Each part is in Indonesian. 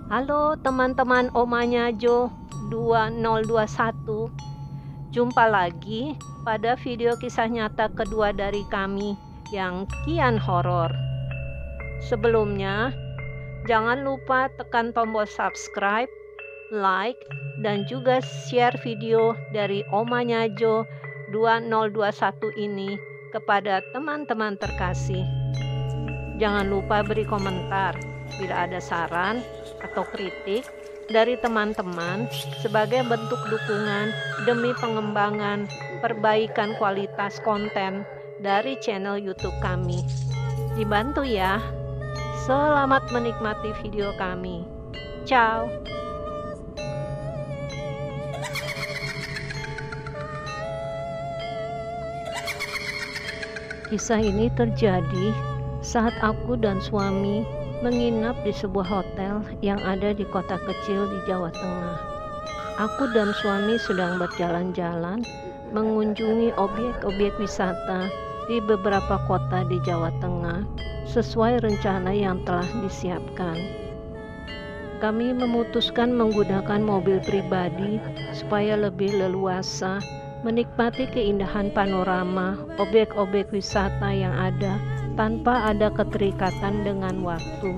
Halo teman-teman Omanya Jo 2021. Jumpa lagi pada video kisah nyata kedua dari kami yang kian horor. Sebelumnya, jangan lupa tekan tombol subscribe, like, dan juga share video dari Omanya Jo 2021 ini kepada teman-teman terkasih. Jangan lupa beri komentar bila ada saran atau kritik dari teman-teman sebagai bentuk dukungan demi pengembangan perbaikan kualitas konten dari channel YouTube kami. Dibantu ya. Selamat menikmati video kami. Ciao. Kisah ini terjadi saat aku dan suami menginap di sebuah hotel yang ada di kota kecil di Jawa Tengah. Aku dan suami sedang berjalan-jalan mengunjungi objek-objek wisata di beberapa kota di Jawa Tengah sesuai rencana yang telah disiapkan. Kami memutuskan menggunakan mobil pribadi supaya lebih leluasa menikmati keindahan panorama objek-objek wisata yang ada tanpa ada keterikatan dengan waktu.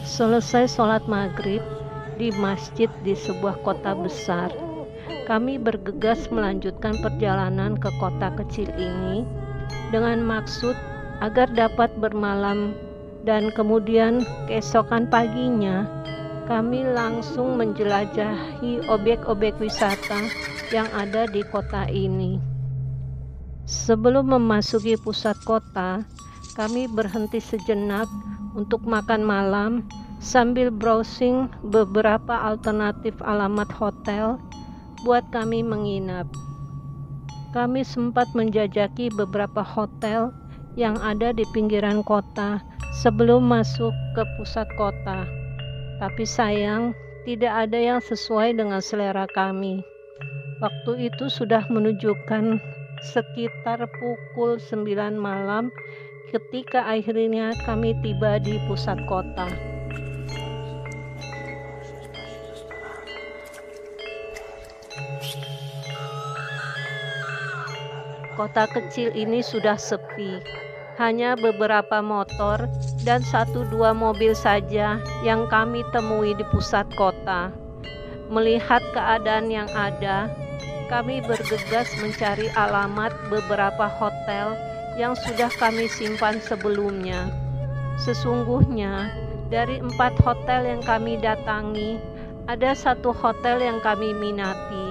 Selesai sholat maghrib di masjid di sebuah kota besar, kami bergegas melanjutkan perjalanan ke kota kecil ini dengan maksud agar dapat bermalam, dan kemudian keesokan paginya kami langsung menjelajahi objek-objek wisata yang ada di kota ini. Sebelum memasuki pusat kota, kami berhenti sejenak untuk makan malam sambil browsing beberapa alternatif alamat hotel buat kami menginap. Kami sempat menjajaki beberapa hotel yang ada di pinggiran kota sebelum masuk ke pusat kota. Tapi sayang, tidak ada yang sesuai dengan selera kami. Waktu itu sudah menunjukkan sekitar pukul 9 malam ketika akhirnya kami tiba di pusat kota. Kota kecil ini sudah sepi, hanya beberapa motor dan 1-2 mobil saja yang kami temui di pusat kota. Melihat keadaan yang ada, kami bergegas mencari alamat beberapa hotel yang sudah kami simpan sebelumnya. Sesungguhnya, dari 4 hotel yang kami datangi, ada 1 hotel yang kami minati.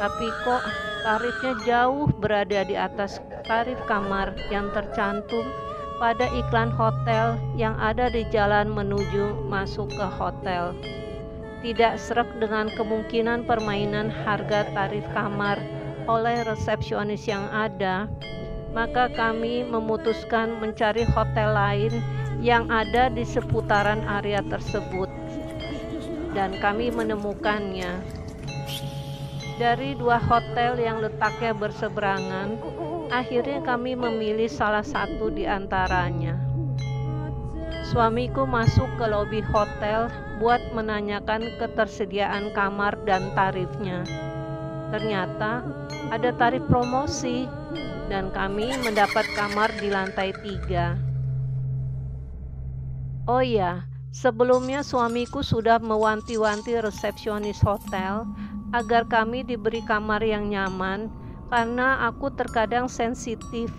Tapi kok tarifnya jauh berada di atas tarif kamar yang tercantum pada iklan hotel yang ada di jalan menuju masuk ke hotel. Tidak sreg dengan kemungkinan permainan harga tarif kamar oleh resepsionis yang ada, maka kami memutuskan mencari hotel lain yang ada di seputaran area tersebut, dan kami menemukannya. Dari 2 hotel yang letaknya berseberangan, akhirnya kami memilih salah satu di antaranya. Suamiku masuk ke lobi hotel buat menanyakan ketersediaan kamar dan tarifnya. Ternyata ada tarif promosi dan kami mendapat kamar di lantai 3. Oh ya, sebelumnya suamiku sudah mewanti-wanti resepsionis hotel agar kami diberi kamar yang nyaman karena aku terkadang sensitif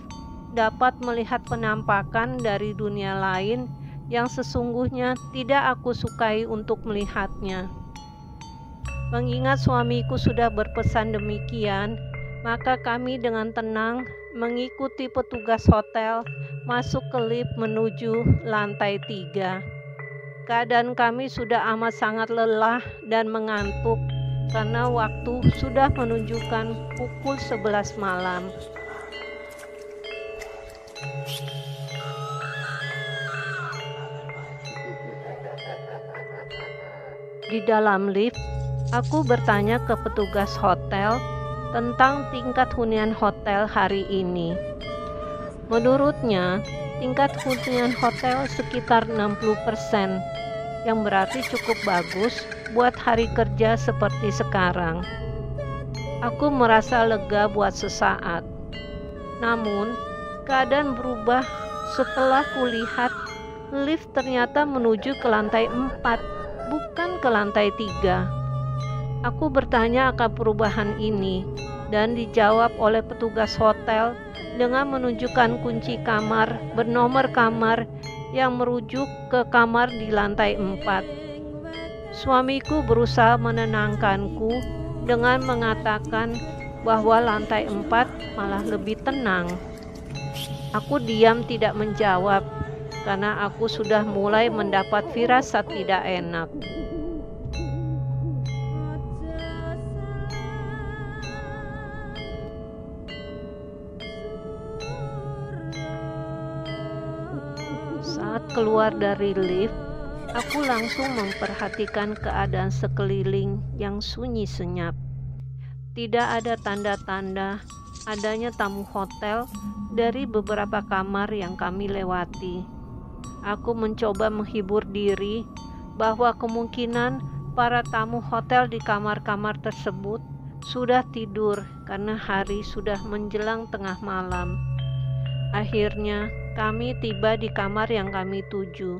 dapat melihat penampakan dari dunia lain yang sesungguhnya tidak aku sukai untuk melihatnya. Mengingat suamiku sudah berpesan demikian, maka kami dengan tenang mengikuti petugas hotel masuk ke lift menuju lantai 3. Keadaan kami sudah amat sangat lelah dan mengantuk karena waktu sudah menunjukkan pukul 11 malam. Di dalam lift, aku bertanya ke petugas hotel tentang tingkat hunian hotel hari ini. Menurutnya, tingkat hunian hotel sekitar 60%, yang berarti cukup bagus buat hari kerja seperti sekarang. Aku merasa lega buat sesaat. Namun, keadaan berubah setelah kulihat lift ternyata menuju ke lantai 4, bukan ke lantai 3. Aku bertanya akan perubahan ini dan dijawab oleh petugas hotel dengan menunjukkan kunci kamar bernomor kamar yang merujuk ke kamar di lantai 4. Suamiku berusaha menenangkanku dengan mengatakan bahwa lantai 4 malah lebih tenang. Aku diam tidak menjawab karena aku sudah mulai mendapat firasat tidak enak. Saat keluar dari lift, aku langsung memperhatikan keadaan sekeliling yang sunyi senyap. Tidak ada tanda-tanda adanya tamu hotel dari beberapa kamar yang kami lewati. Aku mencoba menghibur diri bahwa kemungkinan para tamu hotel di kamar-kamar tersebut sudah tidur karena hari sudah menjelang tengah malam. Akhirnya, kami tiba di kamar yang kami tuju.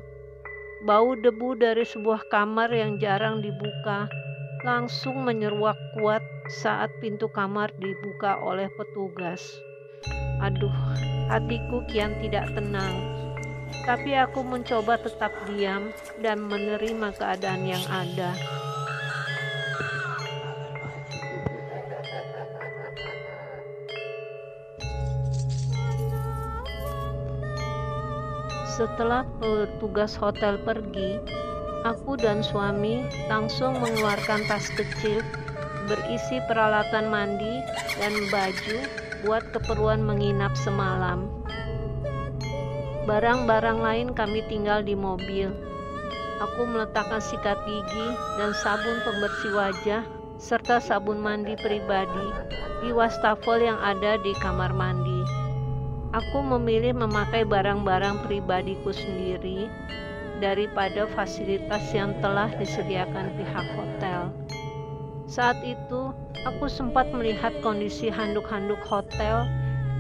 Bau debu dari sebuah kamar yang jarang dibuka langsung menyeruak kuat saat pintu kamar dibuka oleh petugas. Aduh, hatiku kian tidak tenang. Tapi aku mencoba tetap diam dan menerima keadaan yang ada. Setelah petugas hotel pergi, aku dan suami langsung mengeluarkan tas kecil berisi peralatan mandi dan baju buat keperluan menginap semalam. Barang-barang lain kami tinggal di mobil. Aku meletakkan sikat gigi dan sabun pembersih wajah serta sabun mandi pribadi di wastafel yang ada di kamar mandi. Aku memilih memakai barang-barang pribadiku sendiri daripada fasilitas yang telah disediakan pihak hotel. Saat itu, aku sempat melihat kondisi handuk-handuk hotel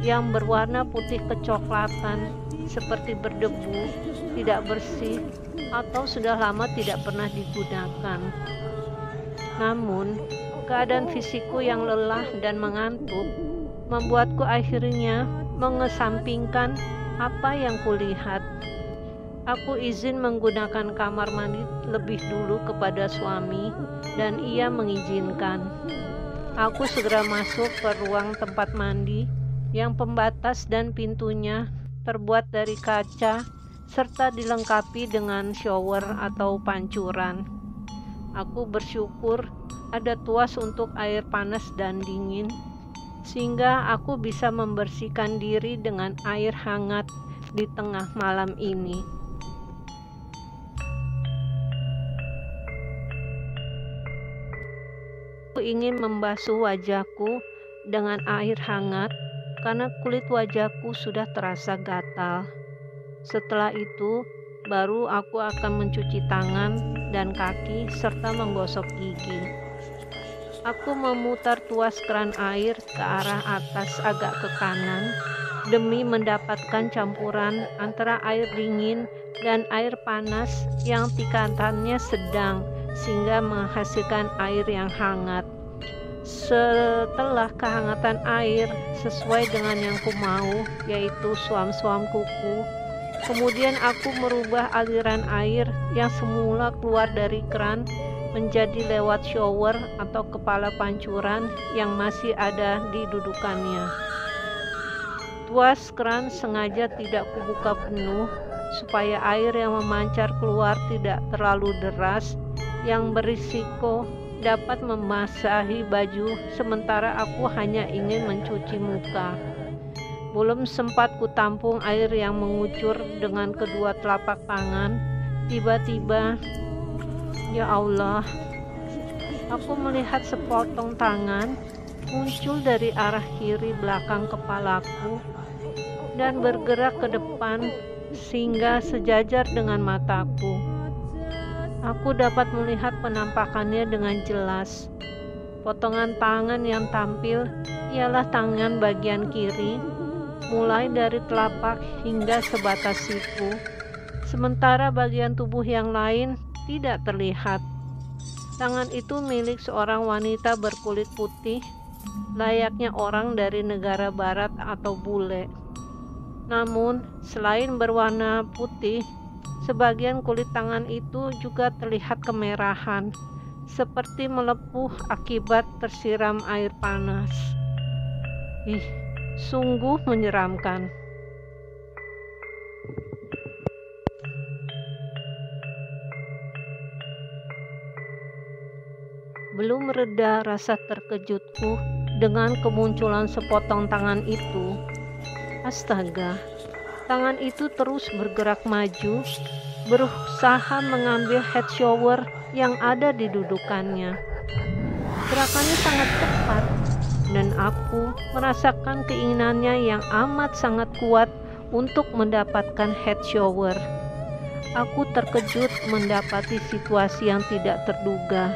yang berwarna putih kecoklatan, seperti berdebu, tidak bersih, atau sudah lama tidak pernah digunakan. Namun, keadaan fisikku yang lelah dan mengantuk membuatku akhirnya mengesampingkan apa yang kulihat. Aku izin menggunakan kamar mandi lebih dulu kepada suami dan ia mengizinkan. Aku segera masuk ke ruang tempat mandi yang pembatas dan pintunya terbuat dari kaca serta dilengkapi dengan shower atau pancuran. Aku bersyukur ada tuas untuk air panas dan dingin, sehingga aku bisa membersihkan diri dengan air hangat di tengah malam ini. Aku ingin membasuh wajahku dengan air hangat karena kulit wajahku sudah terasa gatal. Setelah itu, baru aku akan mencuci tangan dan kaki serta menggosok gigi. Aku memutar tuas keran air ke arah atas agak ke kanan demi mendapatkan campuran antara air dingin dan air panas yang tingkatannya sedang sehingga menghasilkan air yang hangat. Setelah kehangatan air sesuai dengan yang ku mau, yaitu suam-suam kuku, kemudian aku merubah aliran air yang semula keluar dari keran menjadi lewat shower atau kepala pancuran yang masih ada di dudukannya. Tuas keran sengaja tidak kubuka penuh supaya air yang memancar keluar tidak terlalu deras yang berisiko dapat membasahi baju sementara aku hanya ingin mencuci muka. Belum sempat kutampung air yang mengucur dengan kedua telapak tangan, tiba-tiba, ya Allah, aku melihat sepotong tangan muncul dari arah kiri belakang kepalaku dan bergerak ke depan sehingga sejajar dengan mataku. Aku dapat melihat penampakannya dengan jelas. Potongan tangan yang tampil ialah tangan bagian kiri, mulai dari telapak hingga sebatas siku, sementara bagian tubuh yang lain tidak terlihat. Tangan itu milik seorang wanita berkulit putih, layaknya orang dari negara barat atau bule. Namun, selain berwarna putih, sebagian kulit tangan itu juga terlihat kemerahan, seperti melepuh akibat tersiram air panas. Sungguh menyeramkan. Belum reda rasa terkejutku dengan kemunculan sepotong tangan itu. Astaga, tangan itu terus bergerak maju, berusaha mengambil head shower yang ada di dudukannya. Gerakannya sangat cepat, dan aku merasakan keinginannya yang amat sangat kuat untuk mendapatkan head shower. Aku terkejut mendapati situasi yang tidak terduga,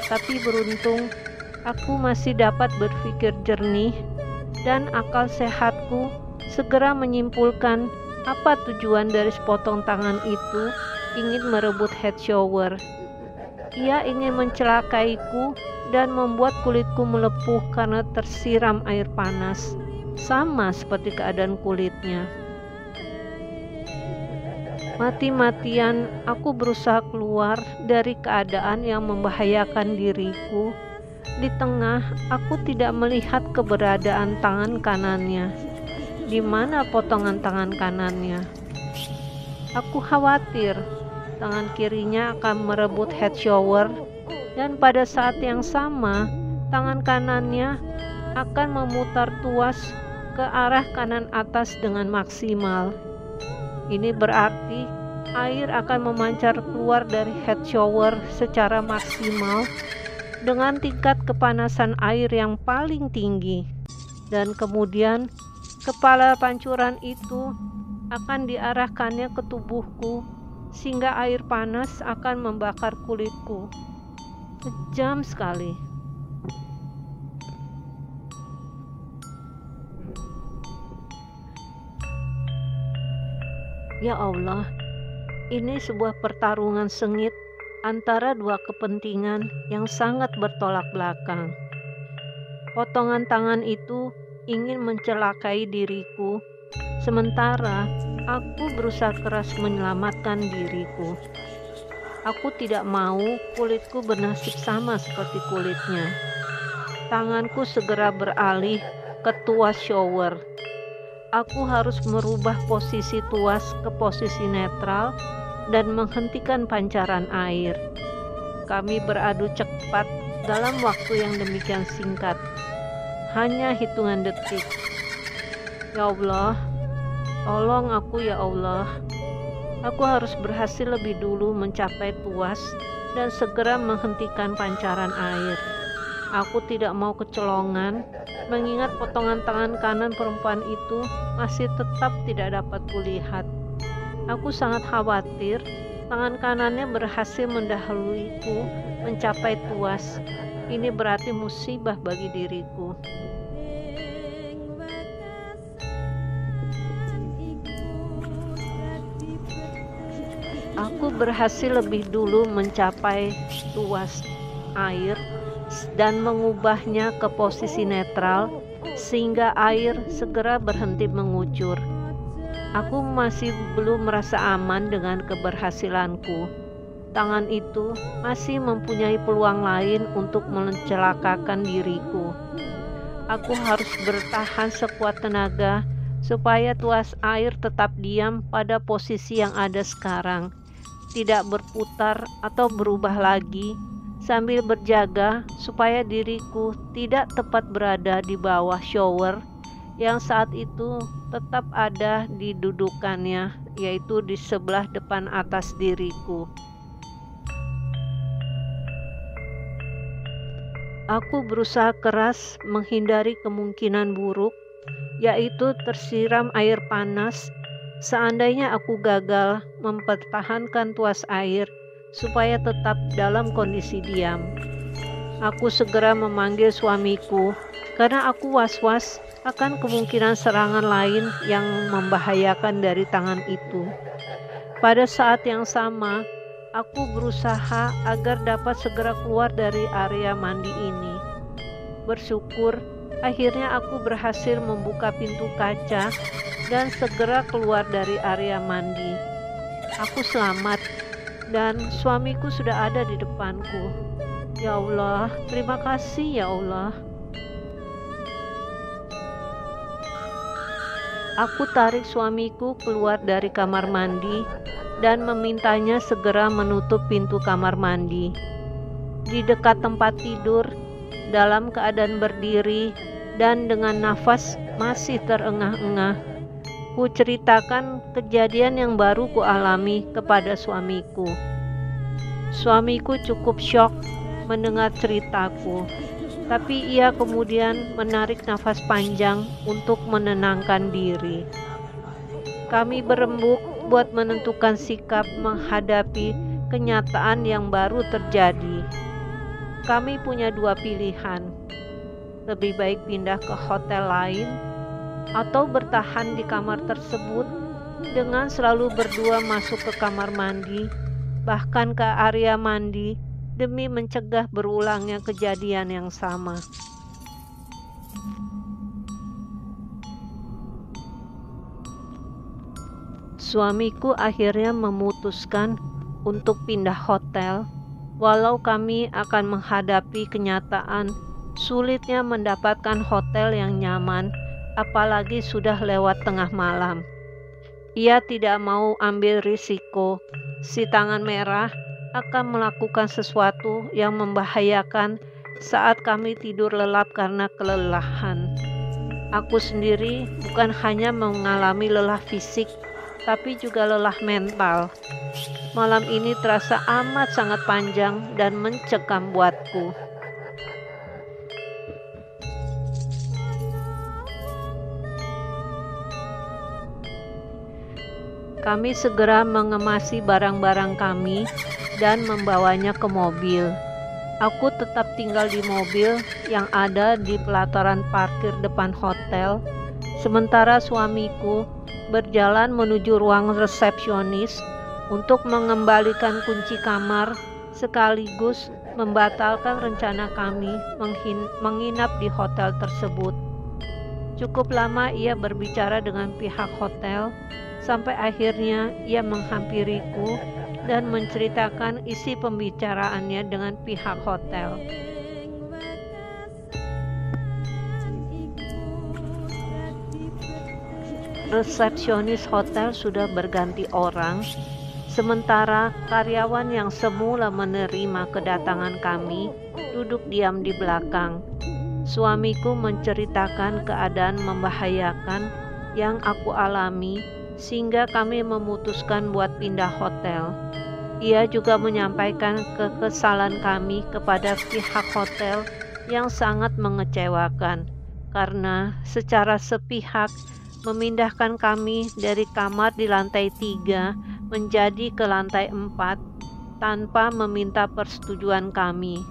tapi beruntung aku masih dapat berpikir jernih, dan akal sehatku segera menyimpulkan apa tujuan dari sepotong tangan itu ingin merebut head shower. Ia ingin mencelakaiku dan membuat kulitku melepuh karena tersiram air panas, sama seperti keadaan kulitnya. Mati-matian aku berusaha keluar dari keadaan yang membahayakan diriku. Di tengah, aku tidak melihat keberadaan tangan kanannya. Di mana potongan tangan kanannya? Aku khawatir tangan kirinya akan merebut head shower, dan pada saat yang sama, tangan kanannya akan memutar tuas ke arah kanan atas dengan maksimal. Ini berarti air akan memancar keluar dari head shower secara maksimal dengan tingkat kepanasan air yang paling tinggi, dan kemudian kepala pancuran itu akan diarahkannya ke tubuhku sehingga air panas akan membakar kulitku. Kejam sekali. Ya Allah, ini sebuah pertarungan sengit antara dua kepentingan yang sangat bertolak belakang. Potongan tangan itu ingin mencelakai diriku, sementara aku berusaha keras menyelamatkan diriku. Aku tidak mau kulitku bernasib sama seperti kulitnya. Tanganku segera beralih ke tuas shower. Aku harus merubah posisi tuas ke posisi netral dan menghentikan pancaran air. Kami beradu cepat dalam waktu yang demikian singkat, hanya hitungan detik. Ya Allah, tolong aku ya Allah. Aku harus berhasil lebih dulu mencapai tuas dan segera menghentikan pancaran air. Aku tidak mau kecolongan, mengingat potongan tangan kanan perempuan itu masih tetap tidak dapat kulihat. Aku sangat khawatir tangan kanannya berhasil mendahuluiku mencapai tuas. Ini berarti musibah bagi diriku. Aku berhasil lebih dulu mencapai tuas air dan mengubahnya ke posisi netral sehingga air segera berhenti mengucur. Aku masih belum merasa aman dengan keberhasilanku. Tangan itu masih mempunyai peluang lain untuk mencelakakan diriku. Aku harus bertahan sekuat tenaga supaya tuas air tetap diam pada posisi yang ada sekarang, tidak berputar atau berubah lagi, sambil berjaga supaya diriku tidak tepat berada di bawah shower yang saat itu tetap ada di dudukannya, yaitu di sebelah depan atas diriku. Aku berusaha keras menghindari kemungkinan buruk yaitu tersiram air panas. Seandainya aku gagal mempertahankan tuas air supaya tetap dalam kondisi diam, aku segera memanggil suamiku karena aku was-was akan kemungkinan serangan lain yang membahayakan dari tangan itu. Pada saat yang sama, aku berusaha agar dapat segera keluar dari area mandi ini. Bersyukur, akhirnya aku berhasil membuka pintu kaca dan segera keluar dari area mandi. Aku selamat dan suamiku sudah ada di depanku. Ya Allah, terima kasih ya Allah. Aku tarik suamiku keluar dari kamar mandi dan memintanya segera menutup pintu kamar mandi. Di dekat tempat tidur, dalam keadaan berdiri dan dengan nafas masih terengah-engah, ku ceritakan kejadian yang baru ku alami kepada suamiku. Suamiku cukup syok mendengar ceritaku, tapi ia kemudian menarik nafas panjang untuk menenangkan diri. Kami berembuk buat menentukan sikap menghadapi kenyataan yang baru terjadi. Kami punya dua pilihan, lebih baik pindah ke hotel lain atau bertahan di kamar tersebut dengan selalu berdua masuk ke kamar mandi, bahkan ke area mandi demi mencegah berulangnya kejadian yang sama. Suamiku akhirnya memutuskan untuk pindah hotel, walau kami akan menghadapi kenyataan sulitnya mendapatkan hotel yang nyaman, apalagi sudah lewat tengah malam. Ia tidak mau ambil risiko si tangan merah akan melakukan sesuatu yang membahayakan saat kami tidur lelap karena kelelahan. Aku sendiri bukan hanya mengalami lelah fisik, tapi juga lelah mental. Malam ini terasa amat sangat panjang dan mencekam buatku. Kami segera mengemasi barang-barang kami dan membawanya ke mobil. Aku tetap tinggal di mobil yang ada di pelataran parkir depan hotel, sementara suamiku berjalan menuju ruang resepsionis untuk mengembalikan kunci kamar sekaligus membatalkan rencana kami menginap di hotel tersebut. Cukup lama ia berbicara dengan pihak hotel sampai akhirnya ia menghampiriku dan menceritakan isi pembicaraannya dengan pihak hotel. Resepsionis hotel sudah berganti orang, sementara karyawan yang semula menerima kedatangan kami duduk diam di belakang. Suamiku menceritakan keadaan membahayakan yang aku alami sehingga kami memutuskan buat pindah hotel. Ia juga menyampaikan kekesalan kami kepada pihak hotel yang sangat mengecewakan karena secara sepihak memindahkan kami dari kamar di lantai 3 menjadi ke lantai 4 tanpa meminta persetujuan kami.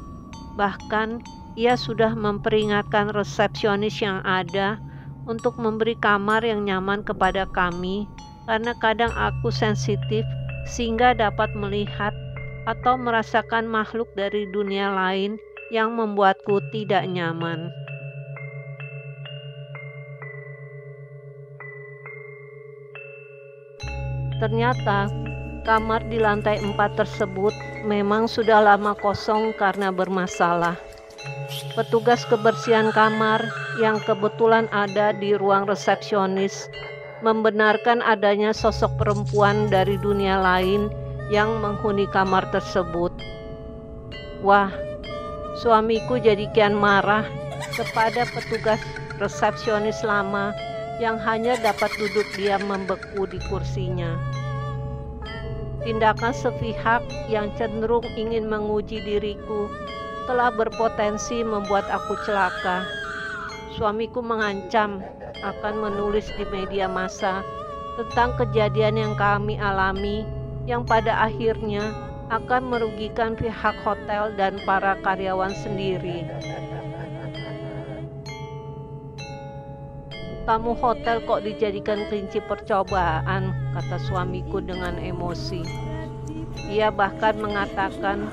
Bahkan ia sudah memperingatkan resepsionis yang ada untuk memberi kamar yang nyaman kepada kami karena kadang aku sensitif sehingga dapat melihat atau merasakan makhluk dari dunia lain yang membuatku tidak nyaman. Ternyata kamar di lantai 4 tersebut memang sudah lama kosong karena bermasalah. Petugas kebersihan kamar yang kebetulan ada di ruang resepsionis membenarkan adanya sosok perempuan dari dunia lain yang menghuni kamar tersebut. Wah, suamiku jadi kian marah kepada petugas resepsionis lama yang hanya dapat duduk diam membeku di kursinya. Tindakan sepihak yang cenderung ingin menguji diriku telah berpotensi membuat aku celaka. Suamiku mengancam akan menulis di media massa tentang kejadian yang kami alami yang pada akhirnya akan merugikan pihak hotel dan para karyawan sendiri. Tamu hotel kok dijadikan kelinci percobaan, kata suamiku dengan emosi. Ia bahkan mengatakan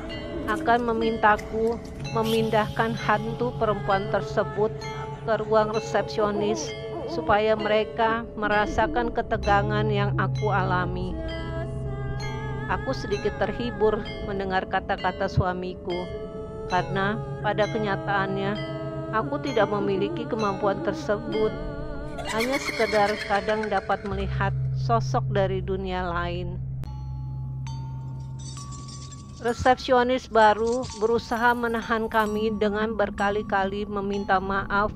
akan memintaku memindahkan hantu perempuan tersebut ke ruang resepsionis supaya mereka merasakan ketegangan yang aku alami. Aku sedikit terhibur mendengar kata-kata suamiku, karena pada kenyataannya aku tidak memiliki kemampuan tersebut. Hanya sekedar kadang dapat melihat sosok dari dunia lain. Resepsionis baru berusaha menahan kami dengan berkali-kali meminta maaf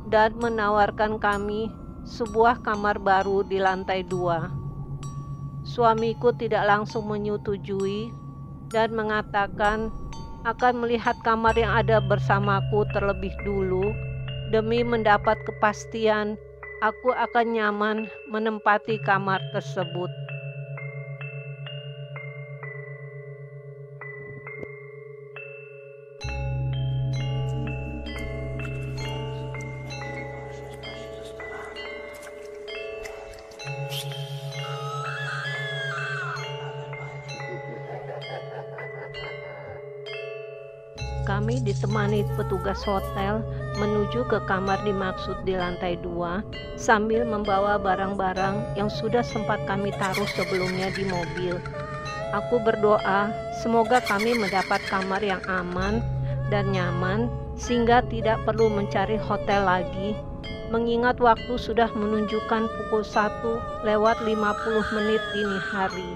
dan menawarkan kami sebuah kamar baru di lantai 2. Suamiku tidak langsung menyetujui dan mengatakan akan melihat kamar yang ada bersamaku terlebih dulu demi mendapat kepastian aku akan nyaman menempati kamar tersebut. Kami ditemani petugas hotel menuju ke kamar dimaksud di lantai 2 sambil membawa barang-barang yang sudah sempat kami taruh sebelumnya di mobil. Aku berdoa semoga kami mendapat kamar yang aman dan nyaman sehingga tidak perlu mencari hotel lagi, mengingat waktu sudah menunjukkan pukul 1:50 dini hari.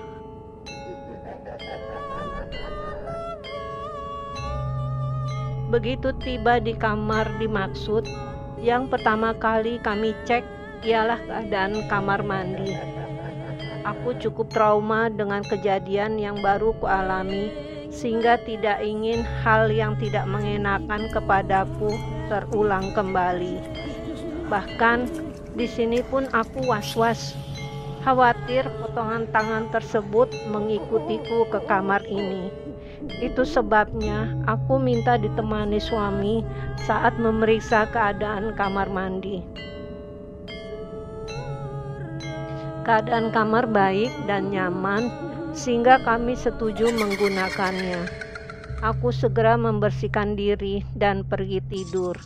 Begitu tiba di kamar dimaksud, yang pertama kali kami cek ialah keadaan kamar mandi. Aku cukup trauma dengan kejadian yang baru kualami, sehingga tidak ingin hal yang tidak mengenakan kepadaku terulang kembali. Bahkan di sini pun aku was-was, khawatir potongan tangan tersebut mengikutiku ke kamar ini. Itu sebabnya aku minta ditemani suami saat memeriksa keadaan kamar mandi. Keadaan kamar baik dan nyaman sehingga kami setuju menggunakannya. Aku segera membersihkan diri dan pergi tidur.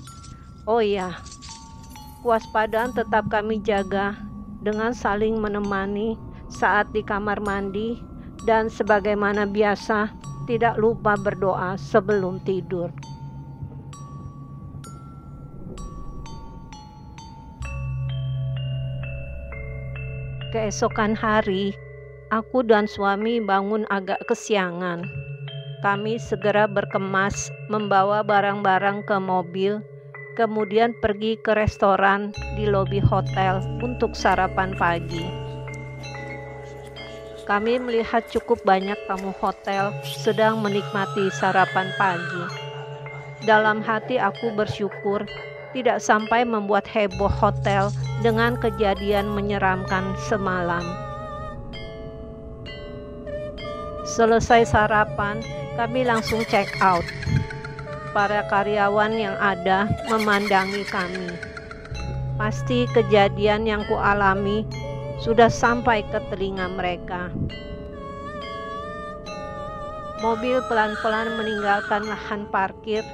Oh ya, kewaspadaan tetap kami jaga dengan saling menemani saat di kamar mandi dan sebagaimana biasa tidak lupa berdoa sebelum tidur. Keesokan hari, aku dan suami bangun agak kesiangan. Kami segera berkemas membawa barang-barang ke mobil, kemudian pergi ke restoran di lobi hotel untuk sarapan pagi. Kami melihat cukup banyak tamu hotel sedang menikmati sarapan pagi. Dalam hati aku bersyukur tidak sampai membuat heboh hotel dengan kejadian menyeramkan semalam. Selesai sarapan, kami langsung check out. Para karyawan yang ada memandangi kami. Pasti kejadian yang kualami sudah sampai ke telinga mereka. Mobil pelan-pelan meninggalkan lahan parkir,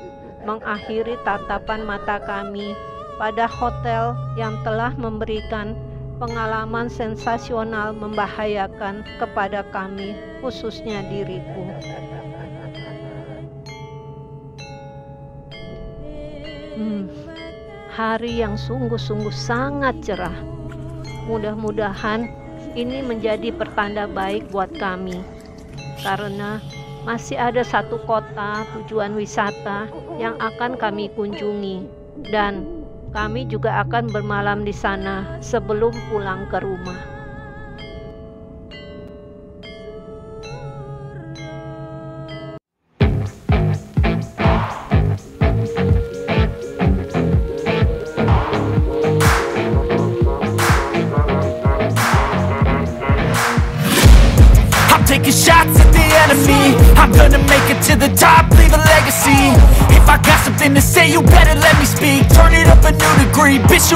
mengakhiri tatapan mata kami pada hotel yang telah memberikan pengalaman sensasional membahayakan kepada kami, khususnya diriku. Hari yang sungguh-sungguh sangat cerah. Mudah-mudahan ini menjadi pertanda baik buat kami, karena masih ada satu kota tujuan wisata yang akan kami kunjungi, dan kami juga akan bermalam di sana sebelum pulang ke rumah. shots at the enemy. I'm gonna make it to the top, leave a legacy. If I got something to say, you better let me speak. Turn it up a new degree, bitch, you